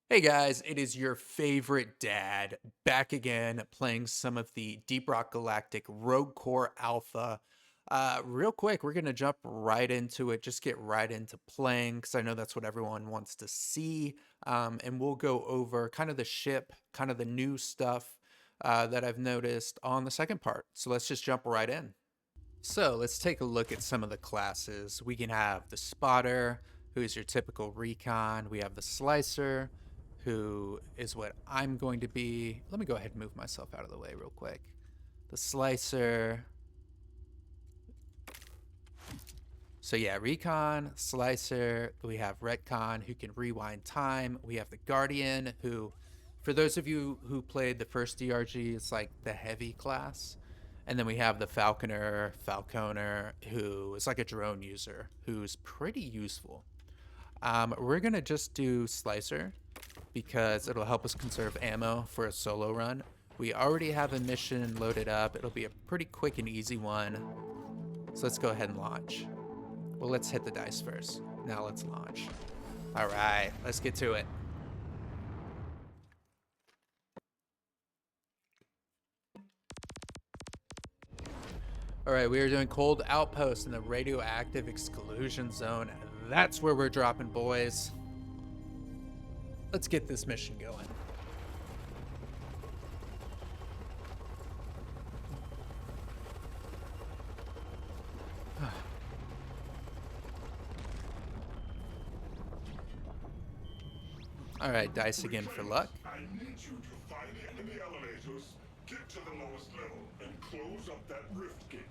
Hey guys, it is your favorite dad back again playing some of the Deep Rock Galactic Rogue Core Alpha. Real quick, we're going to jump right into it, just get right into playing because I know that's what everyone wants to see. And we'll go over kind of the ship, kind of the new stuff that I've noticed on the second part. So let's just jump right in. So let's take a look at some of the classes. We can have the spotter, who is your typical recon. We have the slicer, who is what I'm going to be. Let me go ahead and move myself out of the way real quick. The slicer. So yeah, recon, slicer. We have retcon, who can rewind time. We have the guardian, who, for those of you who played the first DRG, it's like the heavy class. And then we have the Falconer, who is like a drone user, who's pretty useful. We're gonna just do Slicer because it'll help us conserve ammo for a solo run. We already have a mission loaded up. It'll be a pretty quick and easy one. So let's go ahead and launch. Well, let's hit the dice first. Now let's launch. All right, let's get to it. All right, we are doing Cold Outpost in the radioactive exclusion zone. That's where we're dropping, boys. Let's get this mission going. All right, dice again for luck. I need you to find him in the elevators, get to the lowest level, and close up that rift gate.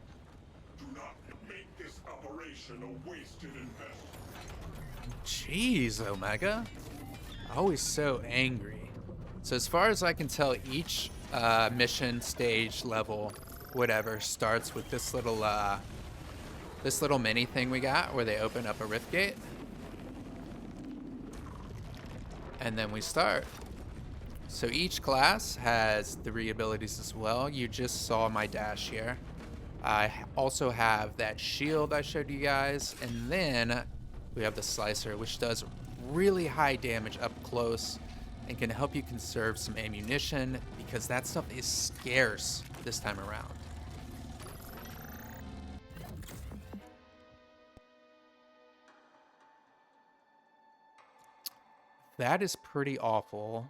Do not make this operation a wasted investment. Jeez, Omega. Always so angry. So as far as I can tell, each mission, stage, level, whatever, starts with this little mini thing we got where they open up a rift gate. And then we start. So each class has 3 abilities as well. You just saw my dash here. I also have that shield I showed you guys. And then we have the slicer, which does really high damage up close and can help you conserve some ammunition because that stuff is scarce this time around. That is pretty awful.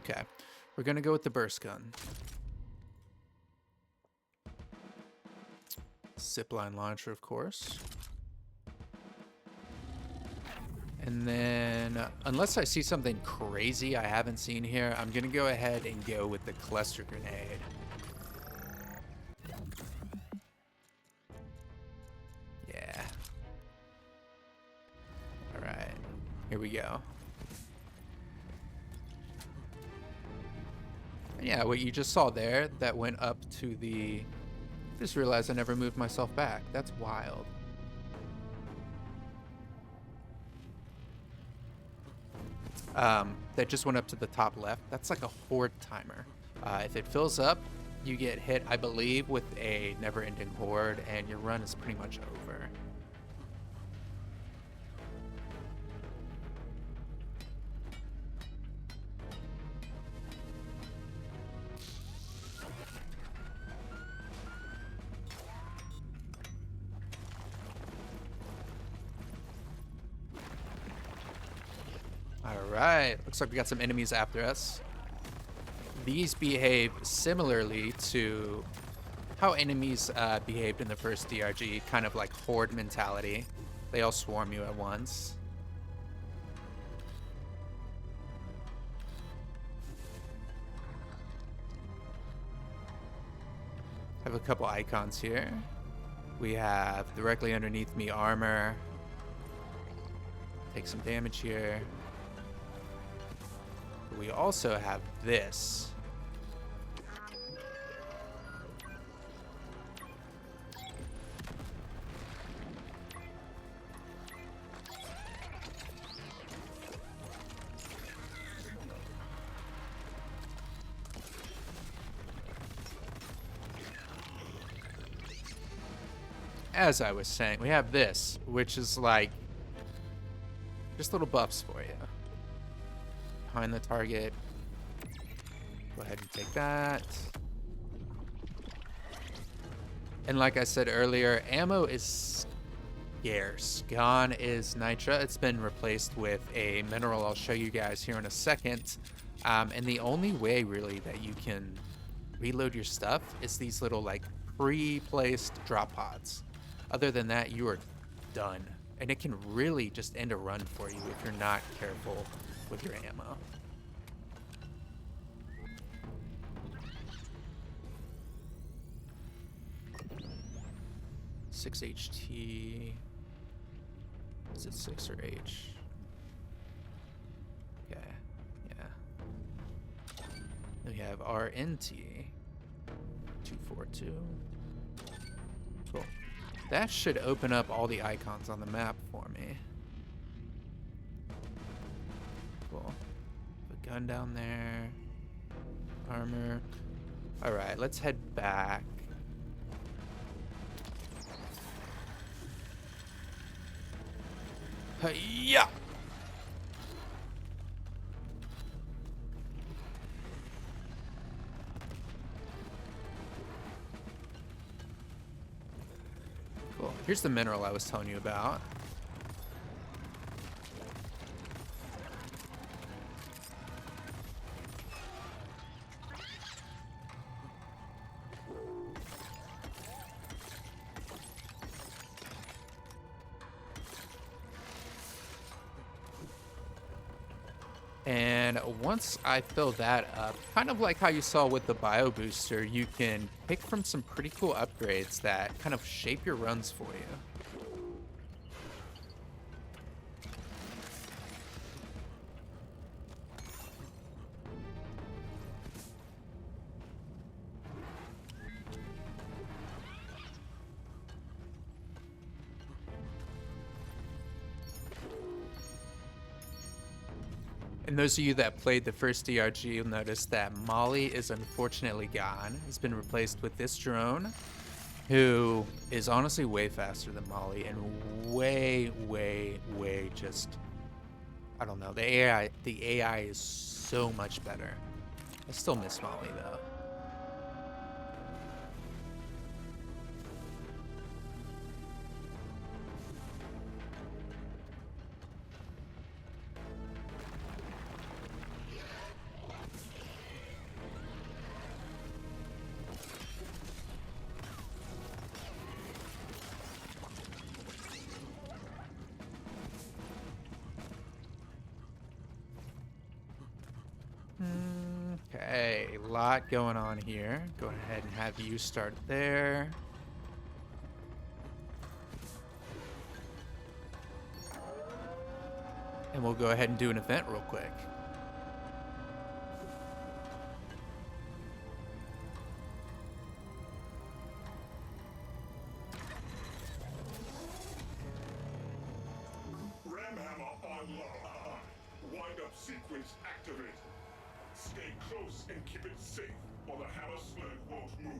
Okay, we're gonna go with the burst gun. Zipline launcher, of course. And then, unless I see something crazy I haven't seen here, I'm gonna go ahead and go with the cluster grenade. Yeah. All right, here we go. And yeah, what you just saw there, that went up to the... Just realized I never moved myself back. That's wild. That just went up to the top left. That's like a horde timer. If it fills up, you get hit, I believe, with a never-ending horde, and your run is pretty much over. Alright, looks like we got some enemies after us. These behave similarly to how enemies behaved in the first DRG, kind of like horde mentality. They all swarm you at once. I have a couple icons here. We have directly underneath me armor. Take some damage here. We also have this. as I was saying, we have this, which is like just little buffs for you. Behind the target. Go ahead and take that. And like I said earlier, ammo is scarce. Gone is nitra. It's been replaced with a mineral I'll show you guys here in a second. And the only way really that you can reload your stuff is these little like pre-placed drop pods. Other than that, you are done. And it can really just end a run for you if you're not careful with your ammo. Six HT. Is it 6 or H? Okay, yeah. Then we have RNT 242. Cool. That should open up all the icons on the map for me. Cool. The gun down there. Armor. Alright, let's head back. Yeah. Cool. Here's the mineral I was telling you about. And once I fill that up, kind of like how you saw with the bio booster, you can pick from some pretty cool upgrades that kind of shape your runs for you. And those of you that played the first DRG, you'll notice that Molly is unfortunately gone. It's been replaced with this drone, who is honestly way faster than Molly and way just, I don't know. The AI is so much better. I still miss Molly though. Okay, a lot going on here. Go ahead and have you start there. And we'll go ahead and do an event real quick. Ram hammer online. Wind up sequence activated. Stay close and keep it safe, or the hammer slug won't move.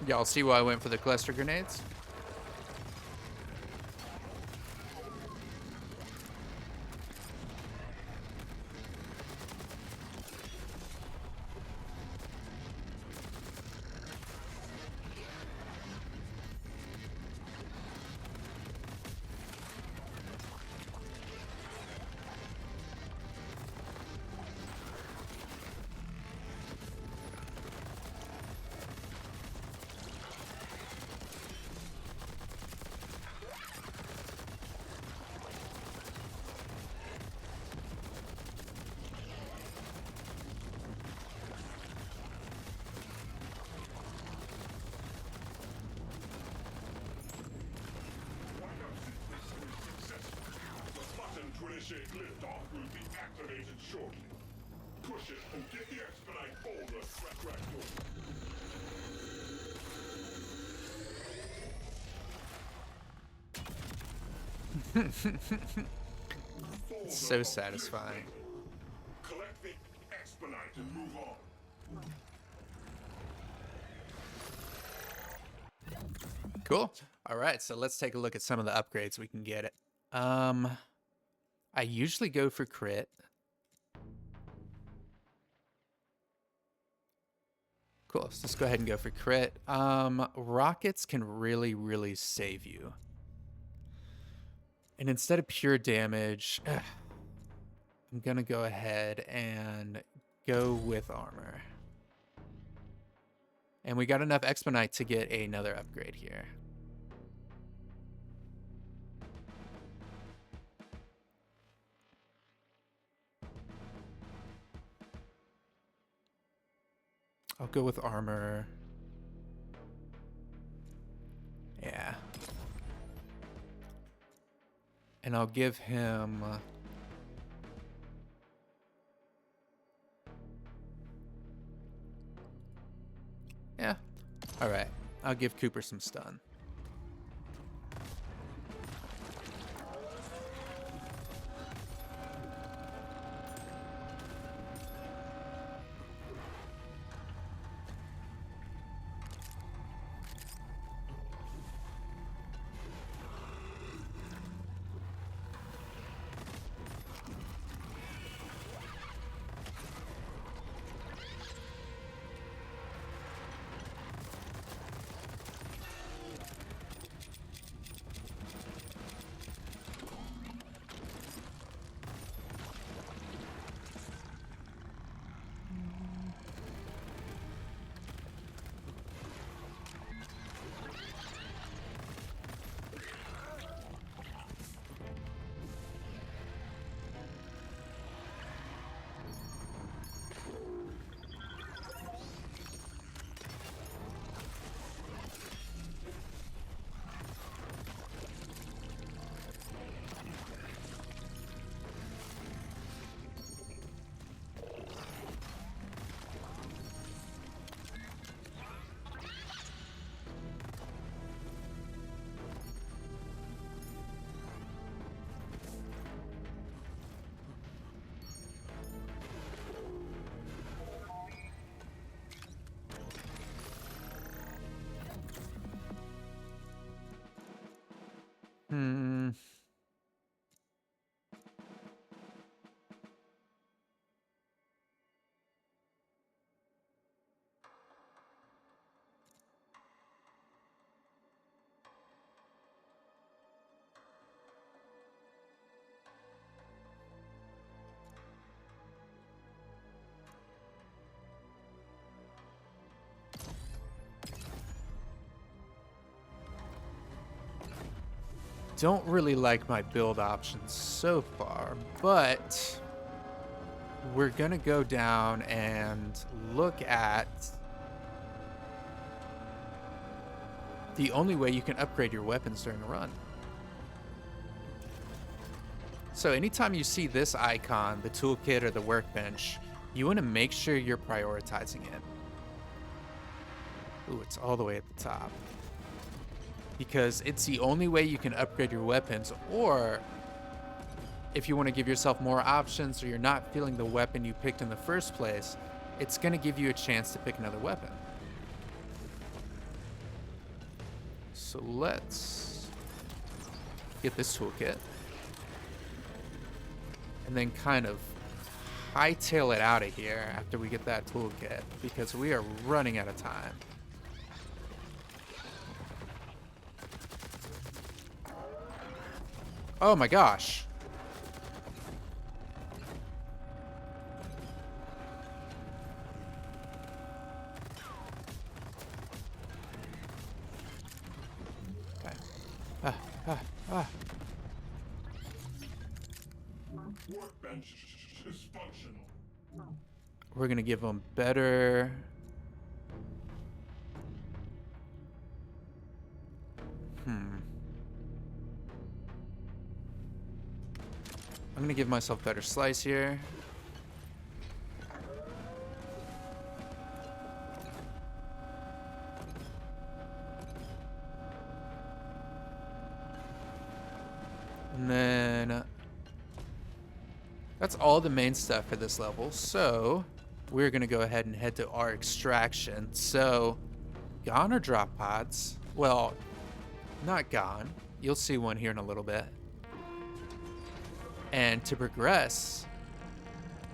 Y'all see why I went for the cluster grenades? Milkshake liftoff will be activated shortly. Push it and get the expedite folder cracked open. It's so satisfying. Collect the expedite and move on. Cool. All right, so let's take a look at some of the upgrades we can get. I usually go for crit. Cool. So let's go ahead and go for crit. Rockets can really, really save you. And instead of pure damage, I'm gonna go ahead and go with armor. And we got enough Expedite to get another upgrade here. I'll go with armor. Yeah. And I'll give him... yeah. All right. I'll give Cooper some stun. Hmm. Don't really like my build options so far, but we're gonna go down and look at the only way you can upgrade your weapons during a run. So anytime you see this icon, the toolkit or the workbench, you want to make sure you're prioritizing it. Ooh, it's all the way at the top. Because it's the only way you can upgrade your weapons, or if you want to give yourself more options or you're not feeling the weapon you picked in the first place, it's going to give you a chance to pick another weapon. So let's get this toolkit and then kind of hightail it out of here after we get that toolkit, because we are running out of time. Oh my gosh. Okay. Workbench is functional. We're gonna give them better. I'm gonna give myself better slice here. And then that's all the main stuff for this level. So we're gonna go ahead and head to our extraction. So gone are drop pods. Well, not gone. You'll see one here in a little bit. And to progress,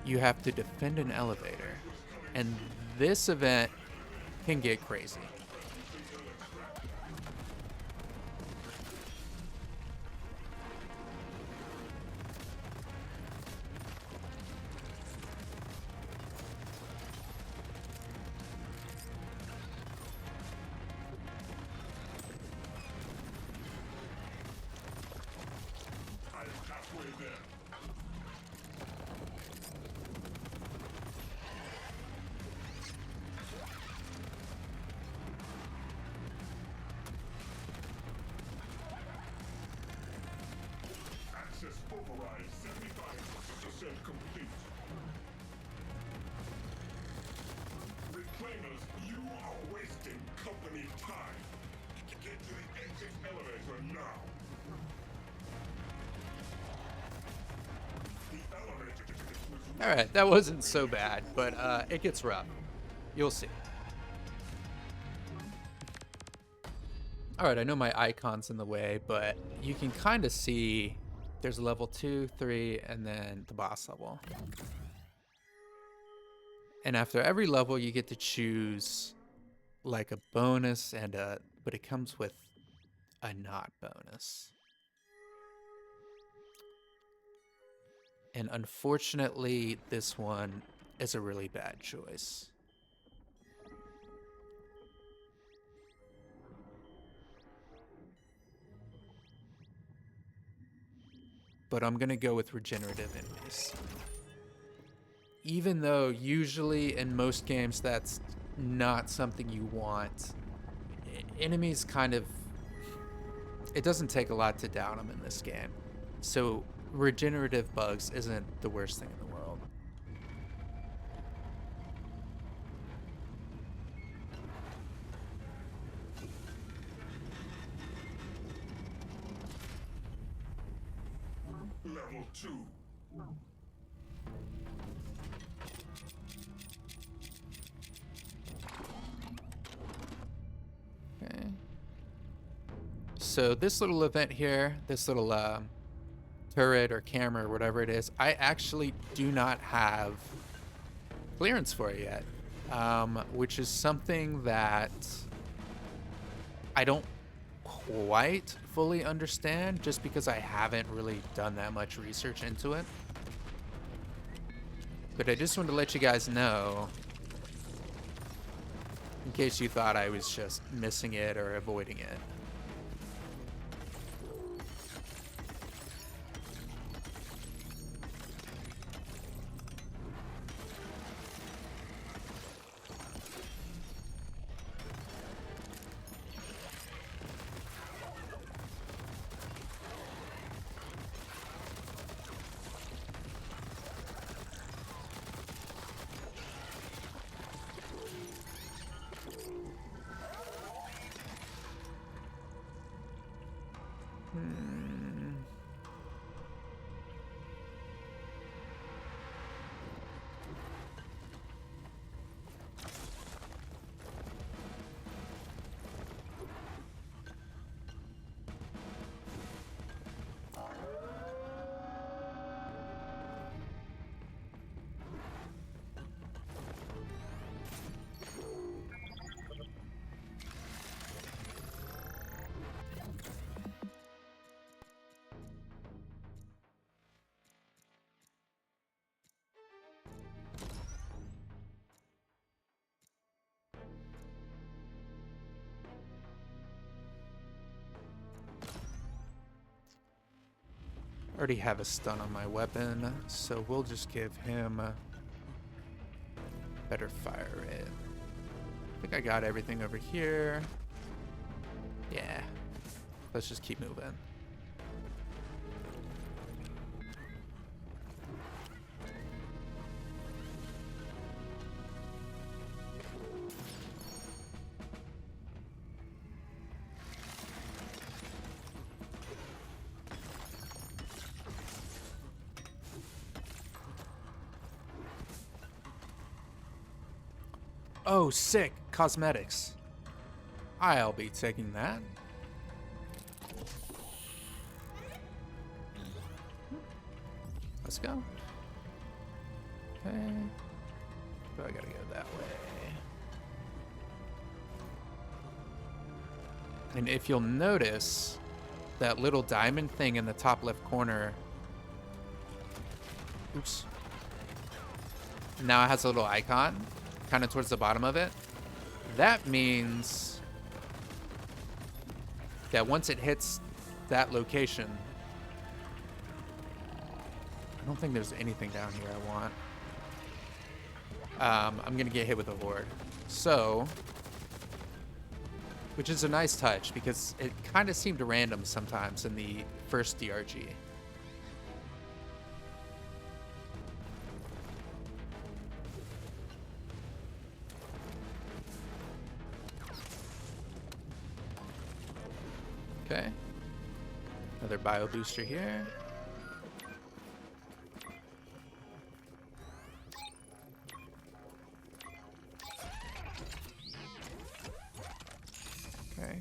you have to defend an elevator. And this event can get crazy. I'm halfway there. Access override 75% complete. Reclaimers, you are wasting company time. Get to the exit elevator now. The elevator was All right, that wasn't so bad, but it gets rough. You'll see. All right, I know my icon's in the way, but you can kind of see there's level 2, 3, and then the boss level. And after every level, you get to choose like a bonus but it comes with a not bonus. And unfortunately, this one is a really bad choice. But I'm gonna go with regenerative enemies. Even though usually in most games that's not something you want, enemies kind of, it doesn't take a lot to down them in this game. So regenerative bugs isn't the worst thing in the world. level 2. Okay. So this little event here, this little turret or camera or whatever it is, I actually do not have clearance for it yet, which is something that I don't quite fully understand just because I haven't really done that much research into it. But I just wanted to let you guys know in case you thought I was just missing it or avoiding it. Already have a stun on my weapon, so we'll just give him better fire rate. I think I got everything over here. Yeah. Let's just keep moving. Oh, sick. Cosmetics. I'll be taking that. Let's go. Okay. So I gotta go that way. And if you'll notice, that little diamond thing in the top left corner. Oops. Now it has a little icon, kind of towards the bottom of it. That means that once it hits that location, I don't think there's anything down here I want. I'm gonna get hit with a horde. So, which is a nice touch because it kind of seemed random sometimes in the first DRG. Okay. Another bio booster here. Okay.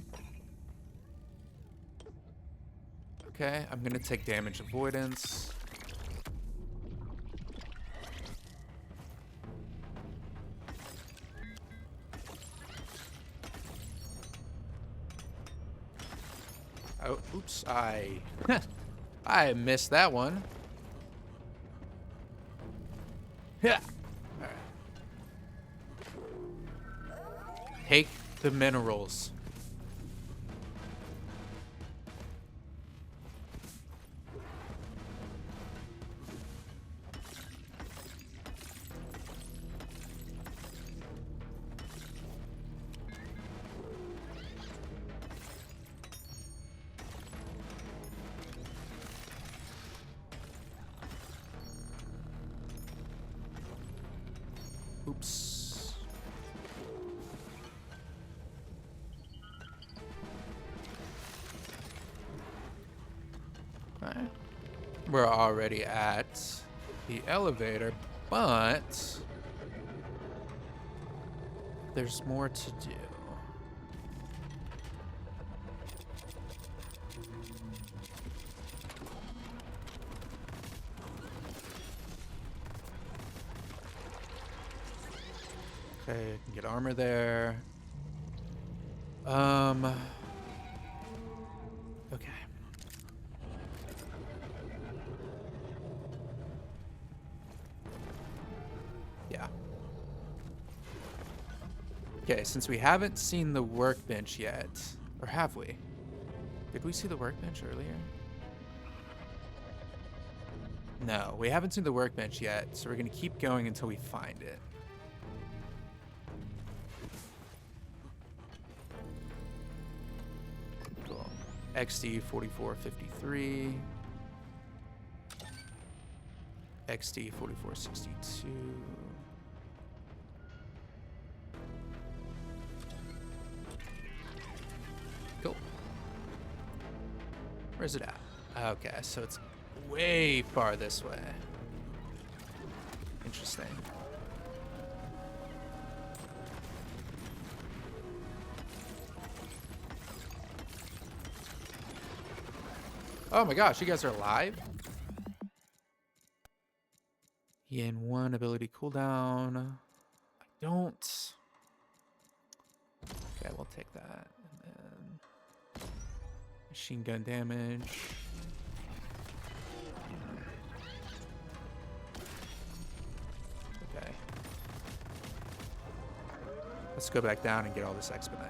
Okay, I'm gonna take damage avoidance. Oh, oops, I missed that one. Yeah. All right. Take the minerals. Oops. Okay. We're already at the elevator, but there's more to do. Okay, I can get armor there. Okay. Yeah. Okay, since we haven't seen the workbench yet, or have we? Did we see the workbench earlier? No, we haven't seen the workbench yet, so we're gonna keep going until we find it. Cool. XD 4453. XD 4462. Cool. Where's it at? Okay, so it's way far this way. Interesting. Oh my gosh, you guys are alive? Yin 1 ability cooldown. I don't. Okay, we'll take that. And then machine gun damage. Okay. Let's go back down and get all this expedite.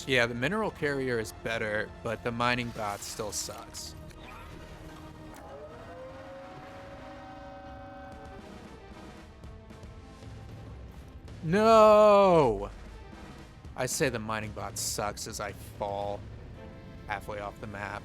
Yeah, the mineral carrier is better, but the mining bot still sucks. No! I say the mining bot sucks as I fall halfway off the map.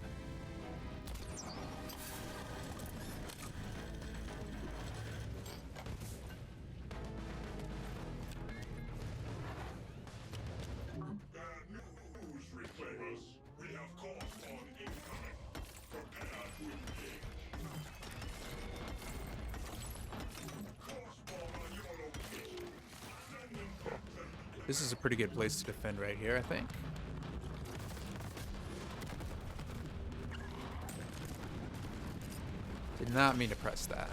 This is a pretty good place to defend right here, I think. Did not mean to press that.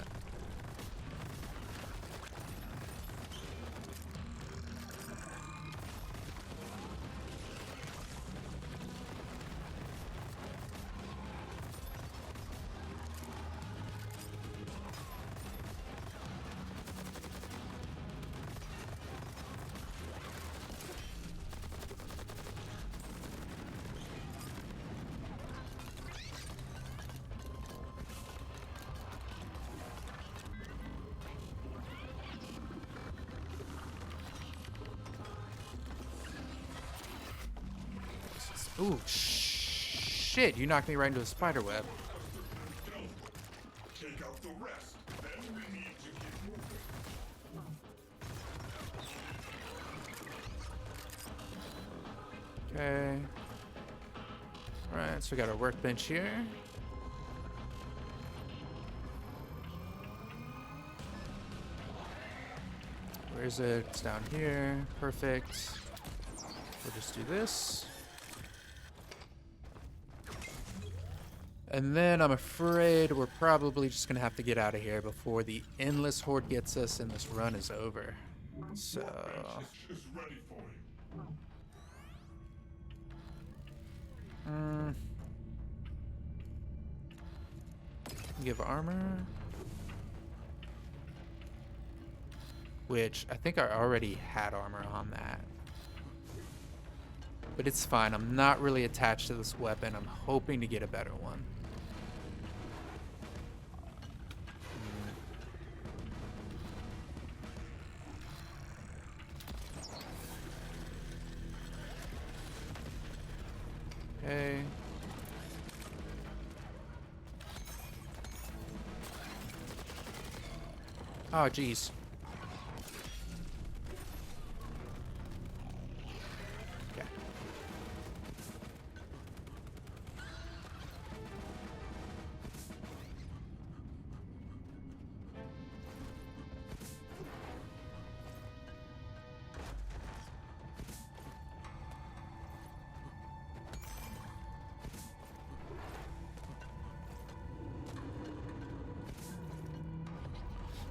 Ooh, shit, you knocked me right into a spider web. Take out the rest. Then we need to keep moving. Okay. Alright, so we got our workbench here. Where is it? It's down here. Perfect. We'll just do this. And then I'm afraid we're probably just going to have to get out of here before the endless horde gets us and this run is over. So... Is ready for you. Give armor. Which I think I already had armor on that. But it's fine. I'm not really attached to this weapon. I'm hoping to get a better one. Okay. Oh, geez. Okay.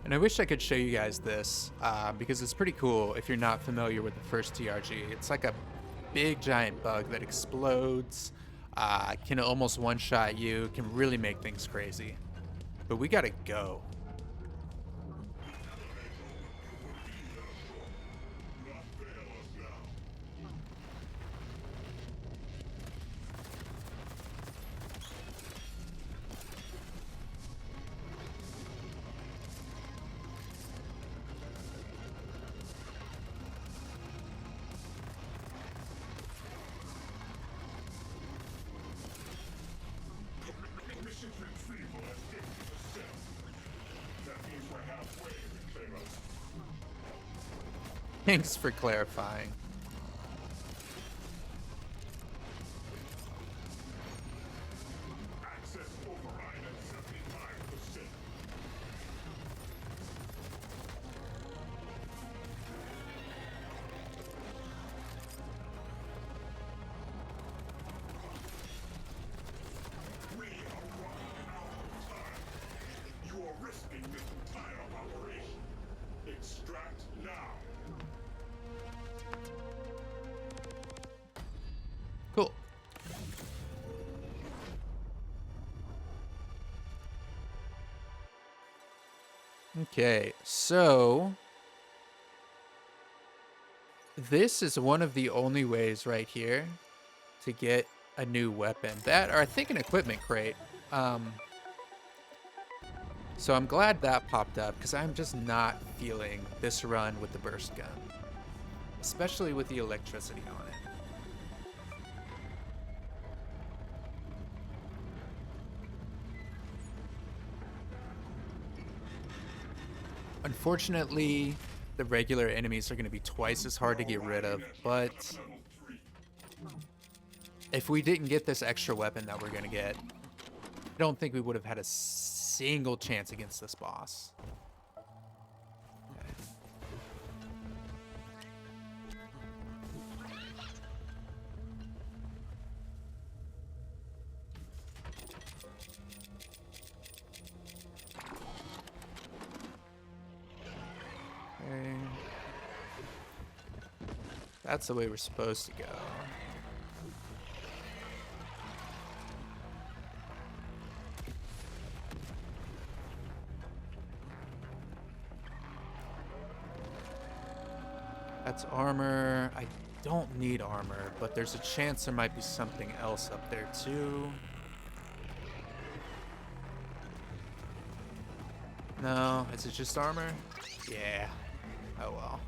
And I wish I could show you guys this, because it's pretty cool if you're not familiar with the first TRG. It's like a big giant bug that explodes, can almost one-shot you, can really make things crazy. But we gotta go. Mission retrieval at 50%. That means we're halfway, Reclaimers. Thanks for clarifying. Access override at 75%. We are running out of time. You are risking this entire operation. Extract now. Cool. Okay, so this is one of the only ways right here to get a new weapon. That, or I think an equipment crate. So I'm glad that popped up because I'm just not feeling this run with the burst gun, especially with the electricity on it. Unfortunately, the regular enemies are going to be twice as hard to get rid of, but if we didn't get this extra weapon that we're going to get, I don't think we would have had a single chance against this boss. Okay. That's the way we're supposed to go. That's armor. I don't need armor, but there's a chance there might be something else up there too. No, is it just armor? Yeah. Oh well.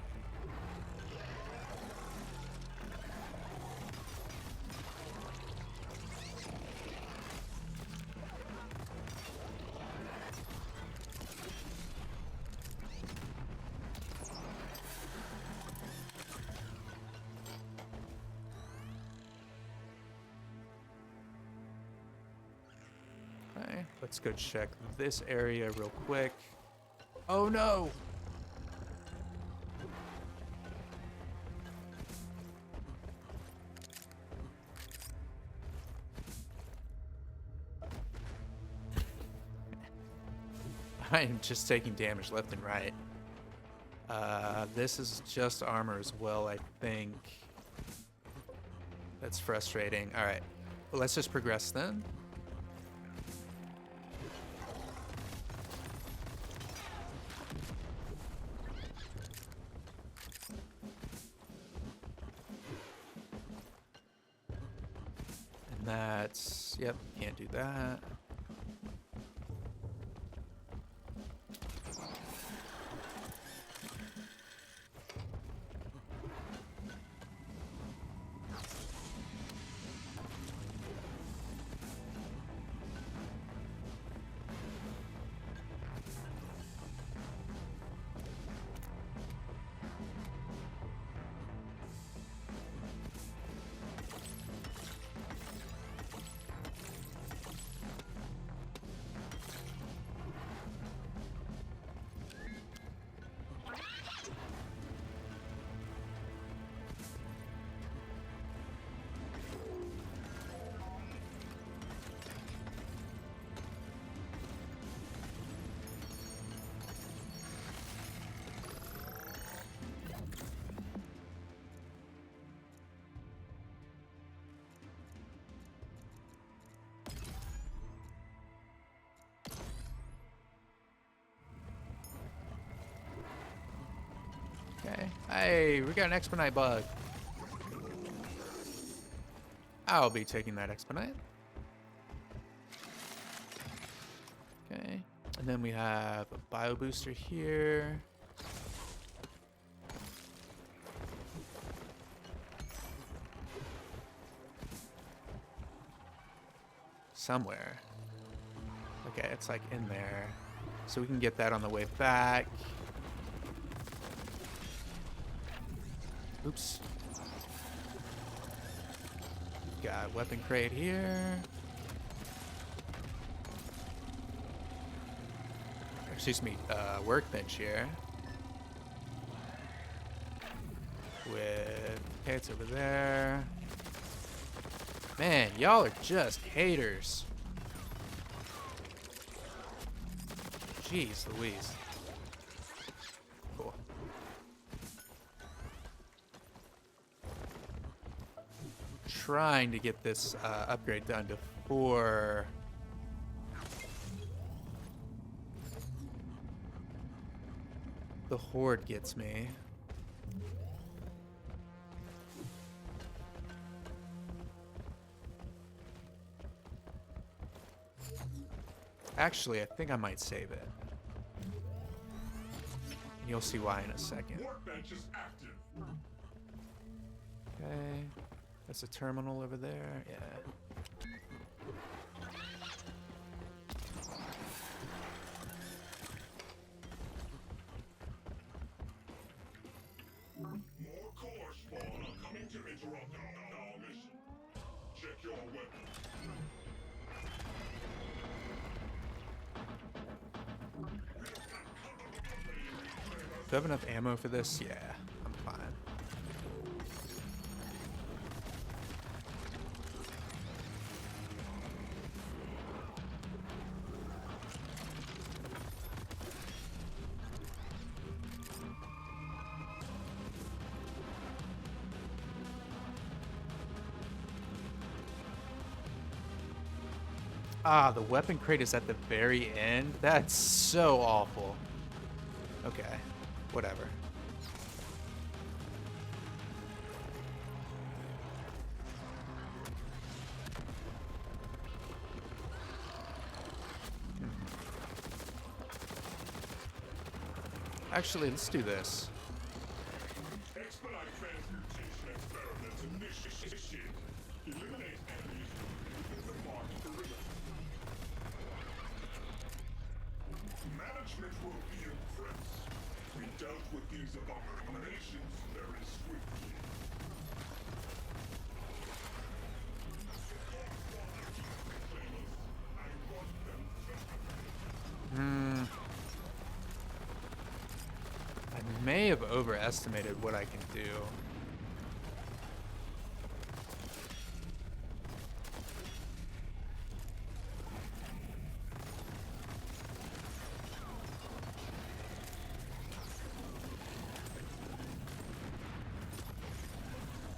Okay, let's go check this area real quick. Oh no! I am just taking damage left and right. This is just armor as well, I think. That's frustrating. Alright, well, let's just progress then. And that's... Yep, can't do that. Okay. Hey, we got an Expedite bug. I'll be taking that Expedite. Okay. And then we have a bio booster here. Somewhere. Okay, it's like in there. So we can get that on the way back. Oops. Got weapon crate here. Excuse me, workbench here. With, okay, it's over there. Man, y'all are just haters. Jeez Louise. Cool. Trying to get this upgrade done before the horde gets me. Actually, I think I might save it. And you'll see why in a second. Workbench is active. Okay. That's a terminal over there. Yeah. More core spawn are coming to interrupt our mission. Check your weapons. Do I have enough ammo for this? Yeah, I'm fine. Ah, the weapon crate is at the very end? That's so awful. Okay, whatever. Actually, let's do this. Expedite transmutation experiments initiated. Eliminate enemies within the marked perimeter. Management will be impressed. We dealt with these abominations very swiftly. I want them Hmm. I may have overestimated what I can do.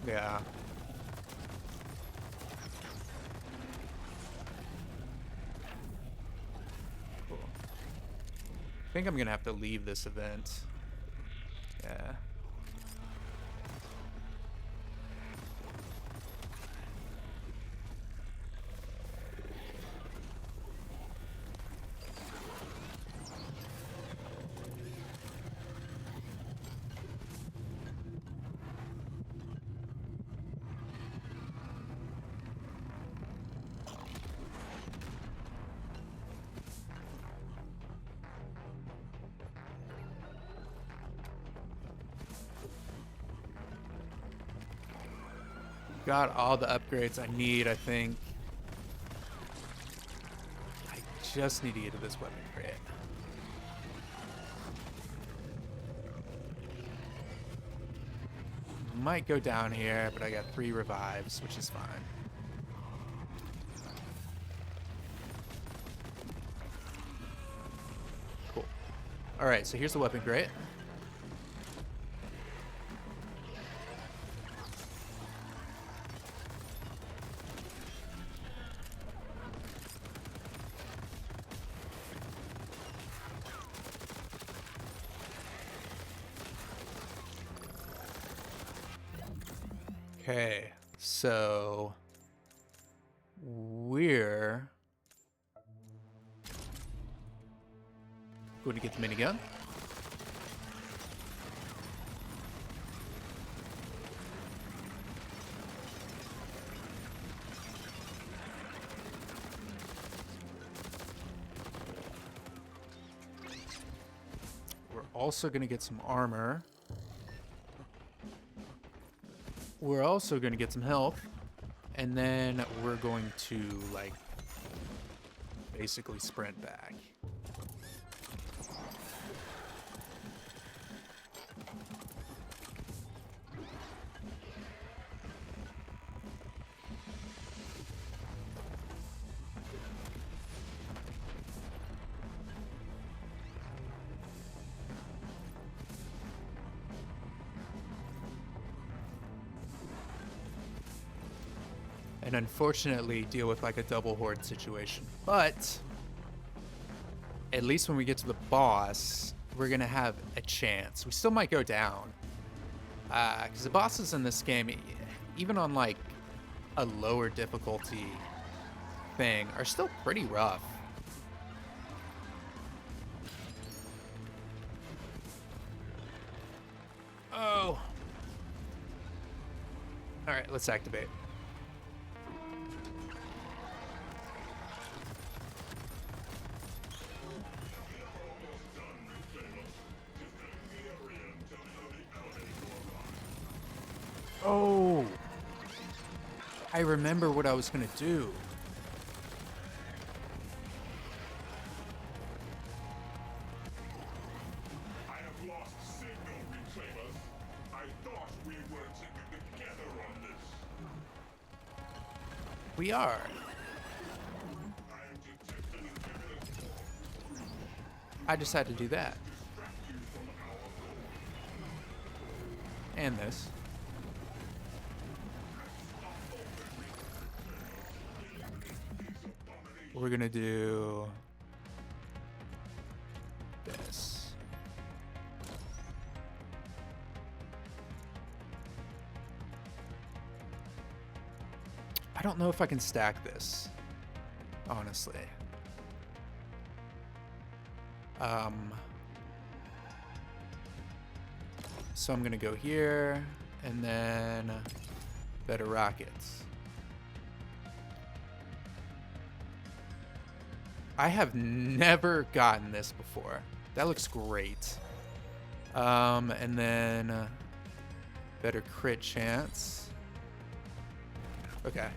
Yeah. Cool. I think I'm gonna have to leave this event. Yeah. Got all the upgrades I need, I think. I just need to get to this weapon crate. Might go down here, but I got 3 revives, which is fine. Cool. Alright, so here's the weapon crate. Okay, so we're going to get the minigun. We're also going to get some armor. We're also going to get some health. And then we're going to, like, basically sprint back. And unfortunately deal with like a double horde situation. But at least when we get to the boss, we're gonna have a chance. We still might go down. Because the bosses in this game, even on like a lower difficulty thing, are still pretty rough. Oh. Alright, let's activate. Oh, I remember what I was gonna do. I have lost signal, reclaimers. I thought we were together on this. We are. I am detecting evidence. I just had to do that. Distract you from our goal. And this. These abominations. we're gonna do this. I don't know if I can stack this, honestly. So I'm gonna go here and then better rockets. I have never gotten this before. That looks great. And then better crit chance. Okay.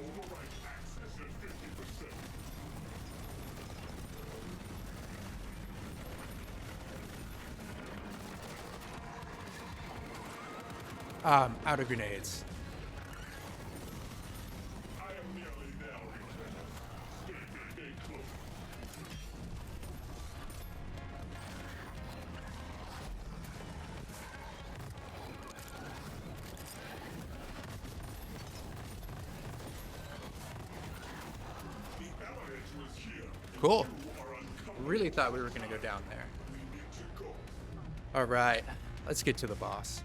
Override access at 50%. Out of grenades. I am nearly there, Lieutenant. Stay close. The elevator is here. Cool. You are uncovering. Really thought we were gonna go down there. We need to go. All right, let's get to the boss.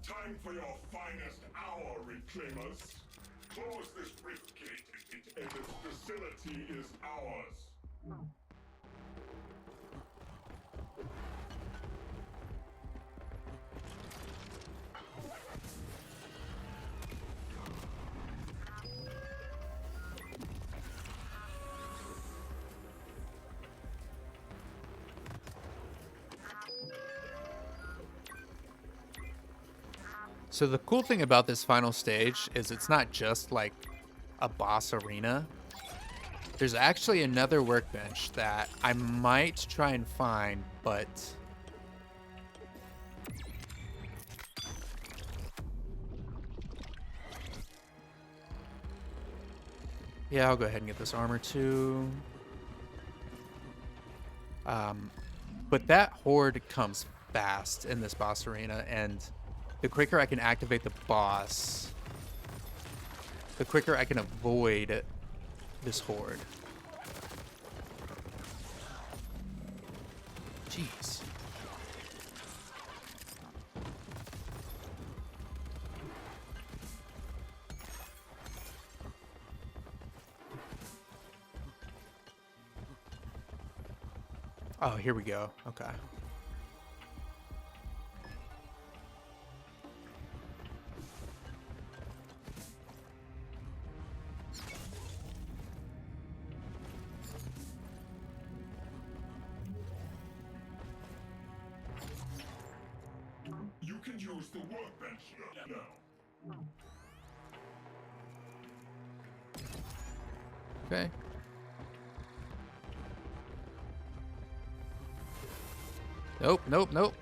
Time for your finest hour, Reclaimers. Close this rift gate, and its facility is ours. So the cool thing about this final stage is it's not just like a boss arena. There's actually another workbench that I might try and find, but yeah, I'll go ahead and get this armor too. But that horde comes fast in this boss arena, and the quicker I can activate the boss, the quicker I can avoid this horde. Jeez. Oh, here we go. Okay. You can use the workbench now. Okay. Nope, nope, nope.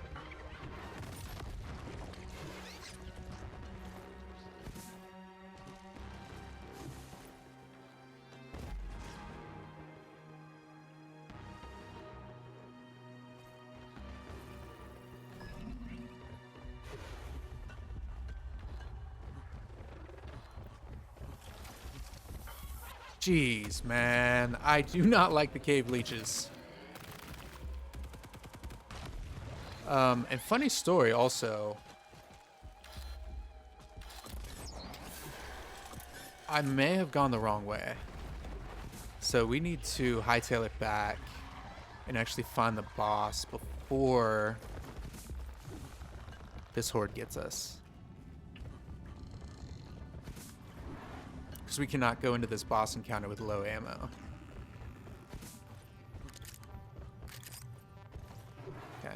Jeez, man. I do not like the cave leeches. And funny story also. I may have gone the wrong way. So we need to hightail it back and actually find the boss before this horde gets us. Because we cannot go into this boss encounter with low ammo. Okay.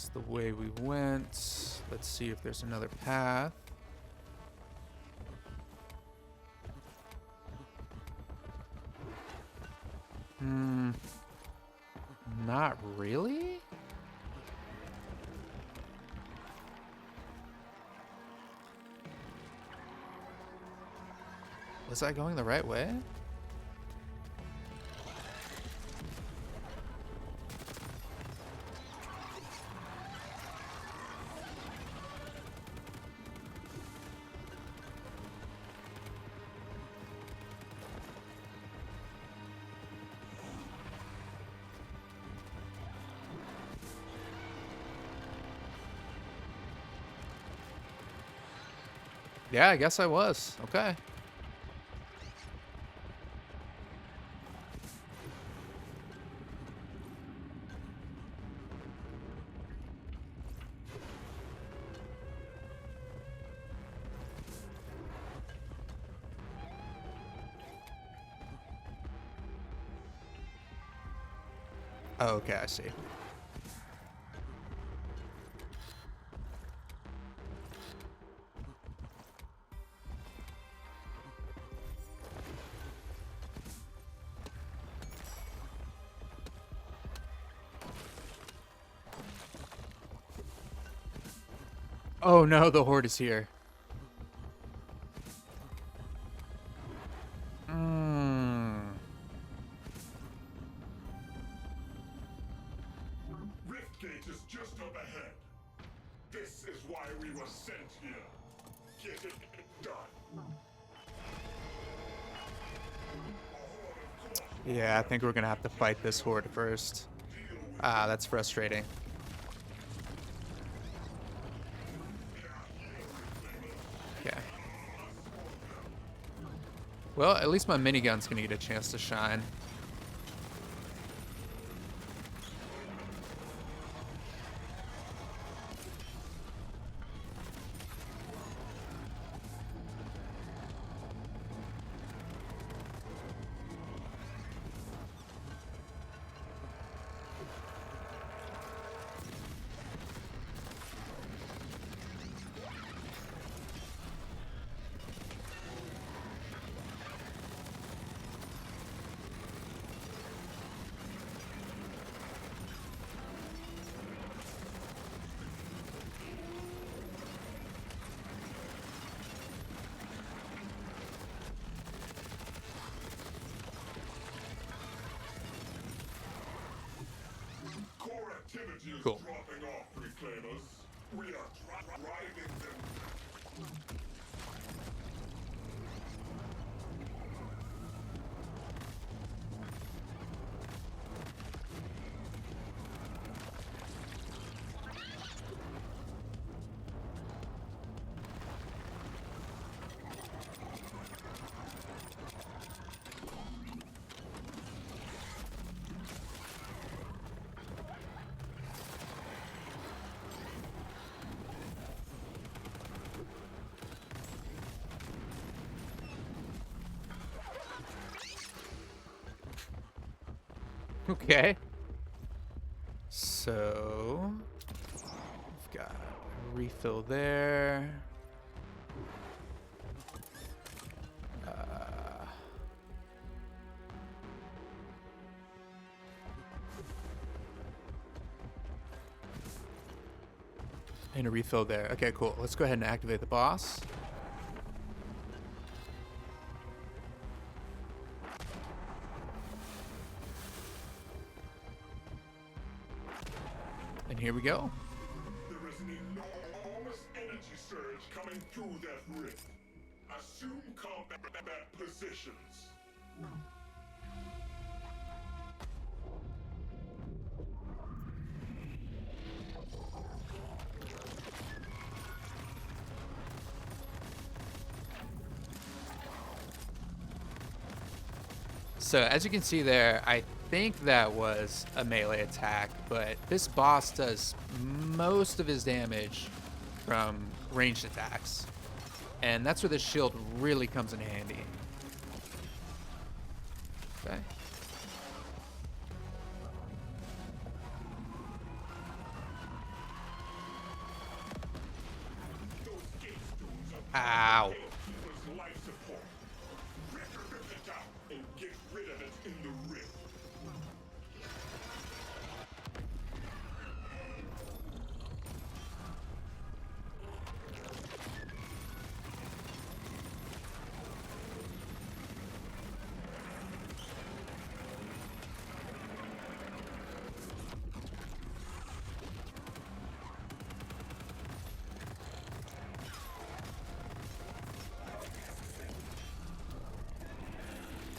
That's the way we went. Let's see if there's another path. Not really? Was I going the right way? Yeah, I guess I was. Okay. Oh, okay, I see. Oh no, the horde is here. Riftgate is just up ahead. This is why we were sent here. Get it done. Yeah, I think we're gonna have to fight this horde first. Ah, that's frustrating. Okay. Well, at least my minigun's gonna get a chance to shine. Core activity is Cool. dropping off, Reclaimers. We are driving them. Okay. So we've got a refill there. And a refill there. Okay, cool. Let's go ahead and activate the boss. And here we go. There is an enormous energy surge coming through that rift. Assume combat positions. So as you can see there, I think that was a melee attack, but this boss does most of his damage from ranged attacks. And that's where the shield really comes in handy. Okay. Ow. Gatekeeper's life support. Rip it out and get rid of it in the rift.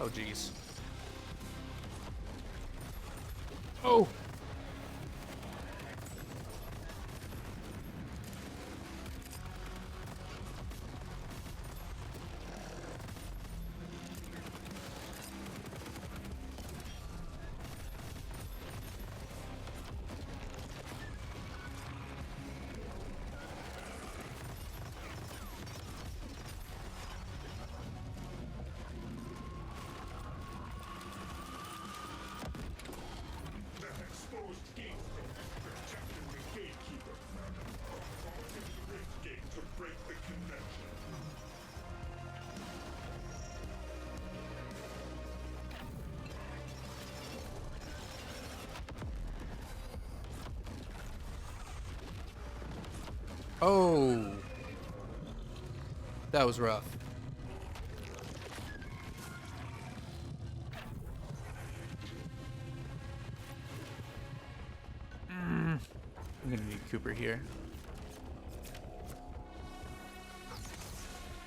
Oh, jeez. Oh. Exposed gatestone is protecting the gatekeeper. Causing the rift gate to break the connection. Oh. That was rough. I'm gonna need Cooper here.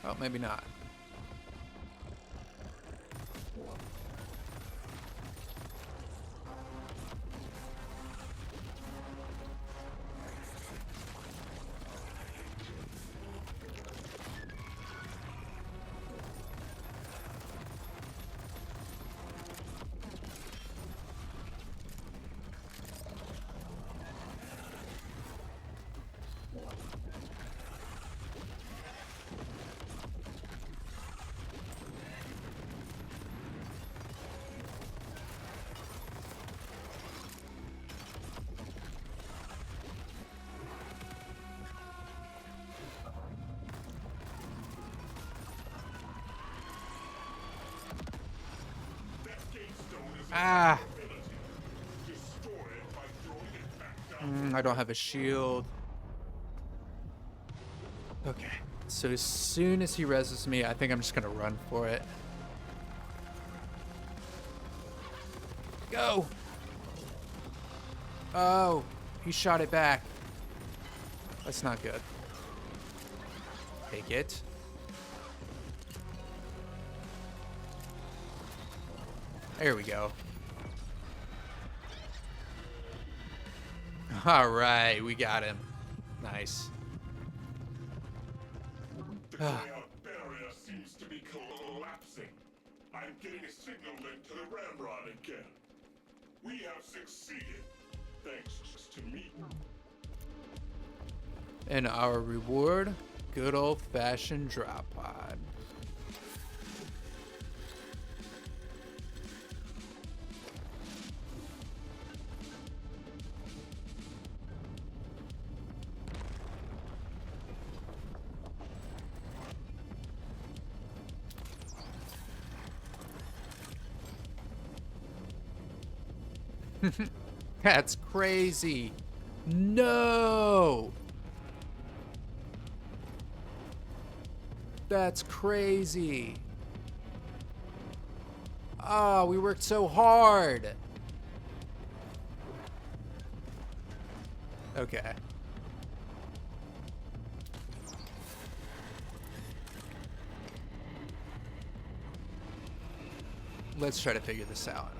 Oh, maybe not. That gatestone is Ah. a ability. Destroy it by throwing it back down. I don't have a shield. Okay. So as soon as he reses me, I think I'm just gonna run for it. Go! Oh, he shot it back. That's not good. Take it. There we go. All right, we got him. Nice. The layout barrier seems to be collapsing. I'm getting a signal link to the ramrod again. We have succeeded, thanks to me. And our reward, good old-fashioned drop pod. That's crazy. No. That's crazy. Oh, we worked so hard. Okay. Let's try to figure this out.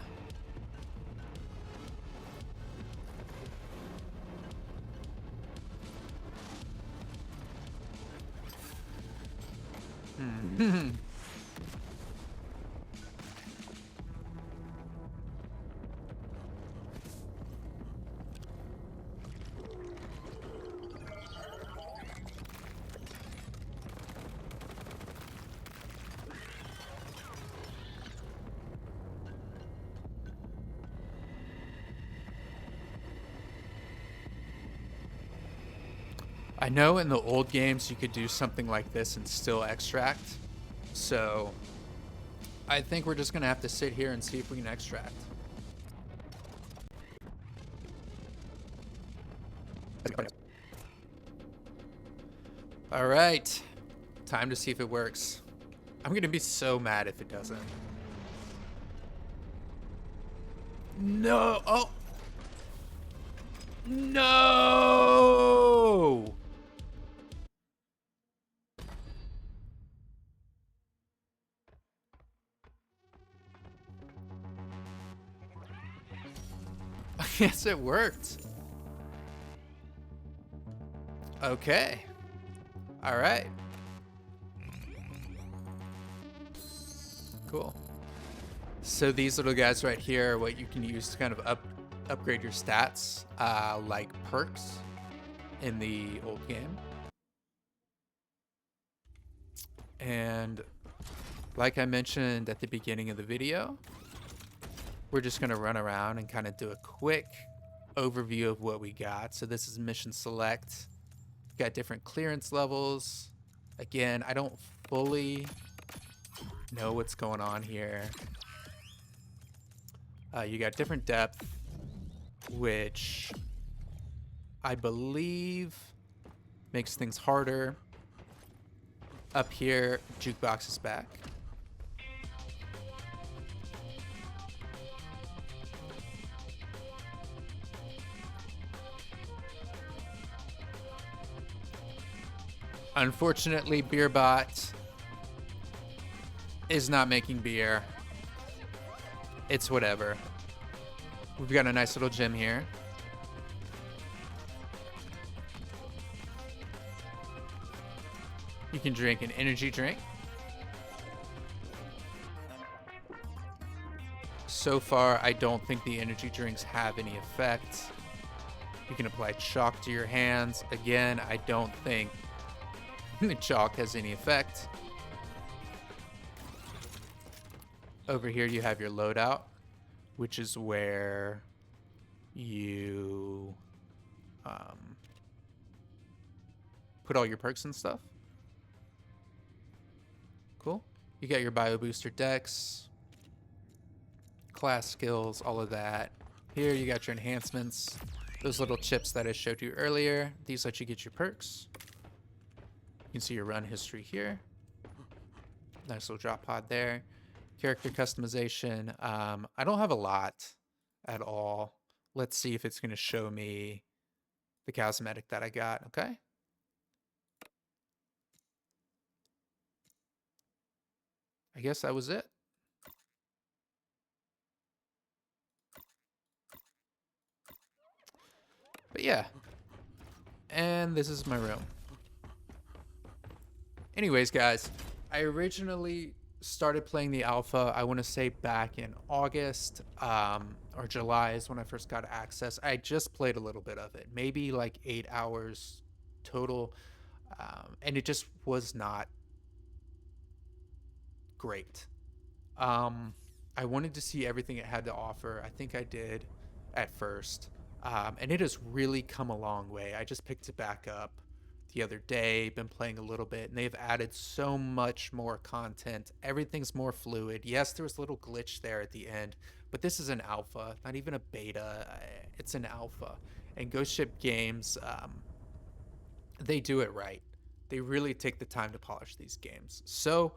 I know in the old games you could do something like this and still extract. So I think we're just going to have to sit here and see if we can extract. All right. Time to see if it works. I'm going to be so mad if it doesn't. No. Oh. No. Yes, it worked. Okay. All right. Cool. So these little guys right here are what you can use to kind of upgrade your stats, like perks in the old game. And like I mentioned at the beginning of the video, we're just going to run around and kind of do a quick overview of what we got. So this is mission select. We've got different clearance levels. Again, I don't fully know what's going on here. You got different depth, which I believe makes things harder. Up here, jukebox is back. Unfortunately, Beerbot is not making beer. It's whatever. We've got a nice little gym here. You can drink an energy drink. So far, I don't think the energy drinks have any effect. You can apply chalk to your hands. Again, I don't think the chalk has any effect. Over here, you have your loadout, which is where you put all your perks and stuff. Cool. You got your bio booster decks, class skills, all of that. Here you got your enhancements, those little chips that I showed you earlier. These let you get your perks. You can see your run history here. Nice little drop pod there. Character customization. I don't have a lot at all. Let's see if it's going to show me the cosmetic that I got. Okay. I guess that was it. But yeah. And this is my room. Anyways, guys, I originally started playing the alpha, I want to say back in August or July is when I first got access. I just played a little bit of it, maybe like 8 hours total. And it just was not great. I wanted to see everything it had to offer. I think I did at first. And it has really come a long way. I just picked it back up the other day, been playing a little bit, and they've added so much more content. Everything's more fluid. Yes, there was a little glitch there at the end, but this is an alpha, not even a beta. It's an alpha. And Ghost Ship Games, they do it right. They really take the time to polish these games. So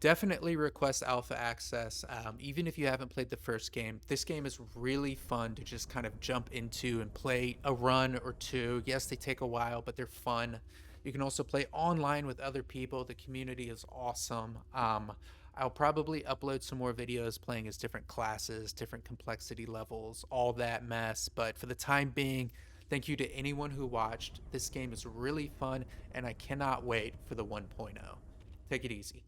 definitely request alpha access. Even if you haven't played the first game, this game is really fun to just kind of jump into and play a run or two. Yes, they take a while, but they're fun. You can also play online with other people. The community is awesome. I'll probably upload some more videos playing as different classes, different complexity levels, all that mess. But for the time being, thank you to anyone who watched. This game is really fun, and I cannot wait for the 1.0. Take it easy.